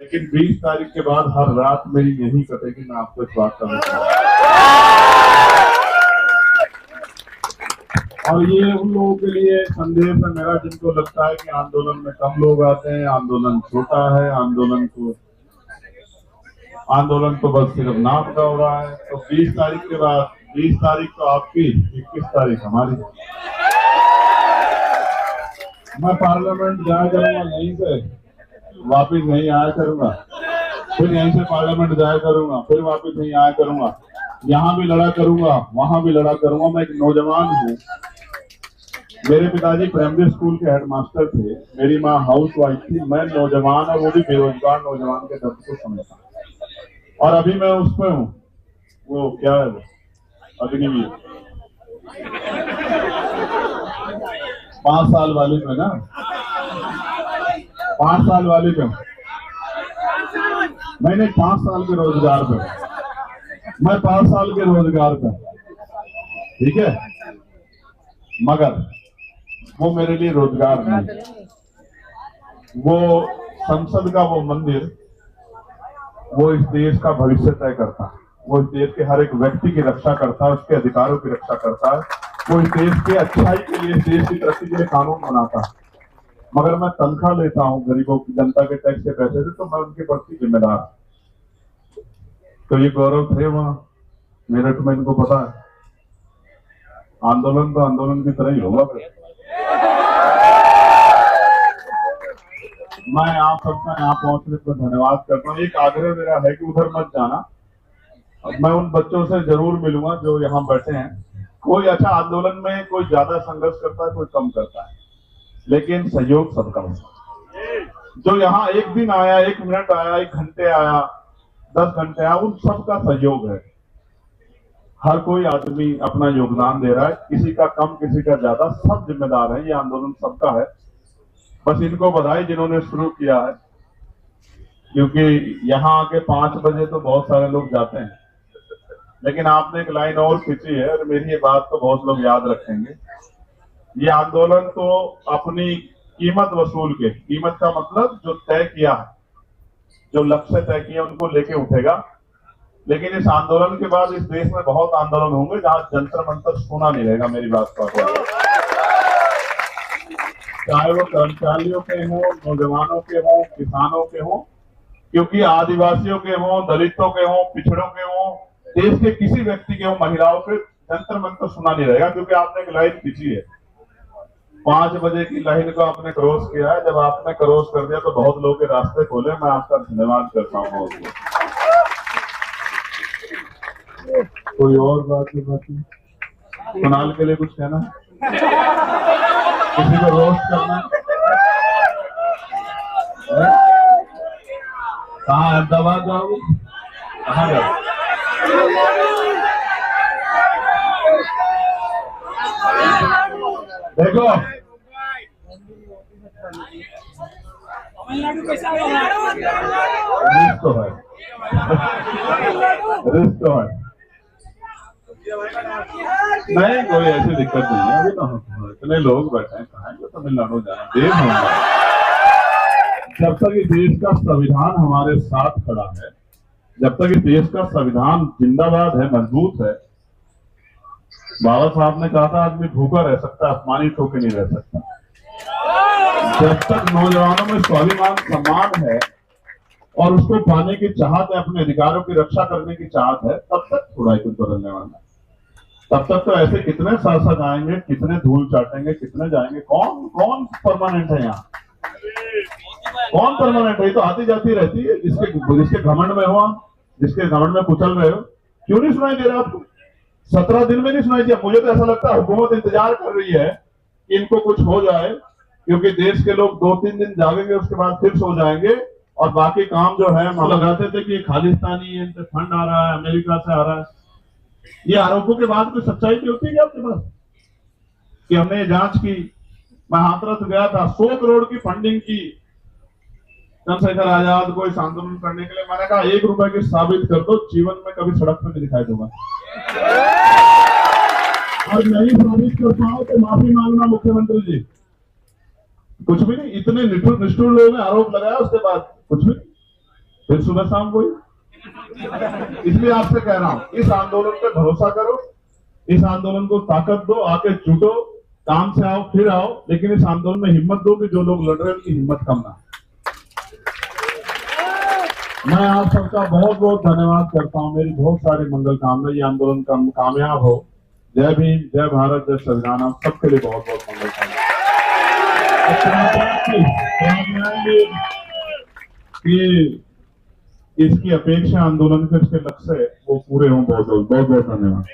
लेकिन 20 तारीख के बाद हर रात मेरी यही कटेगी, मैं आपको इस बात का बताऊं। और ये उन लोगों के लिए संदेश है मेरा जिनको लगता है कि आंदोलन में कम लोग आते हैं, आंदोलन छोटा है, आंदोलन तो बस सिर्फ नाम का हो रहा है। तो 20 तारीख के बाद, 20 तारीख तो आपकी, 21 तारीख हमारी। मैं पार्लियामेंट जाया करूंगा, यहीं से वापिस नहीं आया करूंगा, फिर यहीं से पार्लियामेंट जाया करूंगा, फिर वापिस नहीं आया करूंगा। यहाँ भी लड़ा करूंगा, वहां भी लड़ा करूंगा। मैं एक नौजवान हूँ। मेरे पिताजी प्राइमरी स्कूल के हेडमास्टर थे, मेरी माँ हाउस वाइफ थी। मैं नौजवान और वो भी बेरोजगार नौजवान के दर्द को समझता हूँ। और अभी मैं उस पर हूँ, वो क्या है, वो अग्निवीर 5 साल वाले पे ना, 5 साल वाले पे मैंने 5 साल के रोजगार पे, मैं 5 साल के रोजगार पे, ठीक है। मगर वो मेरे लिए रोजगार नहीं, वो संसद का वो मंदिर, वो इस देश का भविष्य तय करता है। वो इस देश के हर एक व्यक्ति की रक्षा करता है, उसके अधिकारों की रक्षा करता है। वो इस देश की अच्छाई के लिए, इस देश की तरक्की के लिए कानून बनाता है। मगर मैं तनख्वाह लेता हूँ गरीबों की, जनता के टैक्स के पैसे से, तो मैं उनके प्रति जिम्मेदार। तो ये गौरव थे वहां मेरठ में, इनको पता है। आंदोलन तो आंदोलन की तरह ही होगा। मैं आप सबका यहाँ पहुंचने पर धन्यवाद करता हूँ। एक आग्रह मेरा है कि उधर मत जाना। मैं उन बच्चों से जरूर मिलूंगा जो यहाँ बैठे हैं। कोई अच्छा आंदोलन में कोई ज्यादा संघर्ष करता है, कोई कम करता है, लेकिन सहयोग सबका होता है। जो यहाँ एक दिन आया, 1 मिनट आया, 1 घंटे आया, 10 घंटे आया, उन सबका सहयोग है। हर कोई आदमी अपना योगदान दे रहा है, किसी का कम, किसी का ज्यादा, सब जिम्मेदार है। ये आंदोलन सबका है। बस इनको बधाई जिन्होंने शुरू किया है, क्योंकि यहाँ आके 5 बजे तो बहुत सारे लोग जाते हैं, लेकिन आपने एक लाइन और खींची है और मेरी ये बात तो बहुत लोग याद रखेंगे। ये आंदोलन तो अपनी कीमत वसूल के, कीमत का मतलब जो तय किया है, जो लक्ष्य तय किया उनको लेके उठेगा। लेकिन इस आंदोलन के बाद इस देश में बहुत आंदोलन होंगे जहां जंतर मंतर सोना नहीं रहेगा। मेरी बात का, चाहे वो कर्मचारियों के हों, नौजवानों के हों, किसानों के हों, क्योंकि आदिवासियों के हों, दलितों के हों, पिछड़ों के हों, देश के किसी व्यक्ति के हों, महिलाओं के, जंतर मंतर सुना नहीं रहेगा। क्योंकि आपने एक लाइन खींची है, 5 बजे की लाइन को आपने क्रॉस किया है। जब आपने क्रॉस कर दिया तो बहुत लोगों के रास्ते खोले। मैं आपका धन्यवाद करता हूँ बहुत बहुत। कोई और बात नहीं बाकी? कुणाल के लिए कुछ कहना है? किसी को रोस्ट करना है? कहाँ अहमदाबाद जाओगे? कहाँ जाओ? देखो, रिस्क तो है, रिस्क तो है। नहीं, कोई ऐसी दिक्कत नहीं है। अभी तो इतने लोग बैठे हैं, कहाँ जो तमिलनाडु जाए, देश होगा। जब तक इस देश का संविधान हमारे साथ खड़ा है, जब तक इस देश का संविधान जिंदाबाद है, मजबूत है। बाबा साहब ने कहा था आदमी भूखा रह सकता है, अपमानित होकर नहीं रह सकता। जब तक नौजवानों में स्वाभिमान, सम्मान है और उसको पाने की चाहत है, अपने अधिकारों की रक्षा करने की चाहत है, तब तक थोड़ा ही कुछ बदलने वाला है। तब तक तो ऐसे कितने शासक आएंगे, कितने धूल चाटेंगे, कितने जाएंगे। कौन कौन परमानेंट है यहाँ? कौन परमानेंट है? तो आती जाती रहती है। जिसके घमंड में हो, जिसके घमंड में कुचल रहे हो, क्यों नहीं सुनाई दे रहा आपको? 17 दिन में नहीं सुनाई दिया। मुझे तो ऐसा लगता है हुकूमत इंतजार कर रही है कि इनको कुछ हो जाए, क्योंकि देश के लोग 2-3 दिन जागेंगे, उसके बाद फिर सो जाएंगे और बाकी काम जो है, हम लगाते थे कि खालिस्तानी है, फंड आ रहा है, अमेरिका से आ रहा है। ये आरोपों के बाद कोई सच्चाई की होती है क्या आपके पास कि हमने ये जांच की? मैं हाथरस गया था, 100 करोड़ की फंडिंग की चंद्रशेखर आजाद को इस आंदोलन करने के लिए। मैंने कहा 1 रुपए की साबित कर दो, जीवन में कभी सड़क पर नहीं दिखाई दूंगा। और नहीं साबित कर पाओ तो माफी मांगना मुख्यमंत्री जी। कुछ भी नहीं, इतने निष्ठुर लोगों ने आरोप लगाया, उसके बाद कुछ भी नहीं। फिर सुबह शाम कोई। इसलिए आपसे कह रहा हूं, इस आंदोलन पे भरोसा करो, इस आंदोलन को ताकत दो, आके जुटो, काम से आओ फिर आओ, लेकिन इस आंदोलन में हिम्मत दो कि जो लोग लड़ रहे हैं उनकी हिम्मत कम ना। मैं आप सबका बहुत बहुत धन्यवाद करता हूं। मेरी बहुत सारी मंगल कामना, ये आंदोलन कामयाब हो। जय भीम, जय भारत, जय संविधान। आप सबके लिए बहुत बहुत मंगल कामना कि इसकी अपेक्षा आंदोलन के इसके लक्ष्य वो पूरे हों। बहुत बहुत धन्यवाद।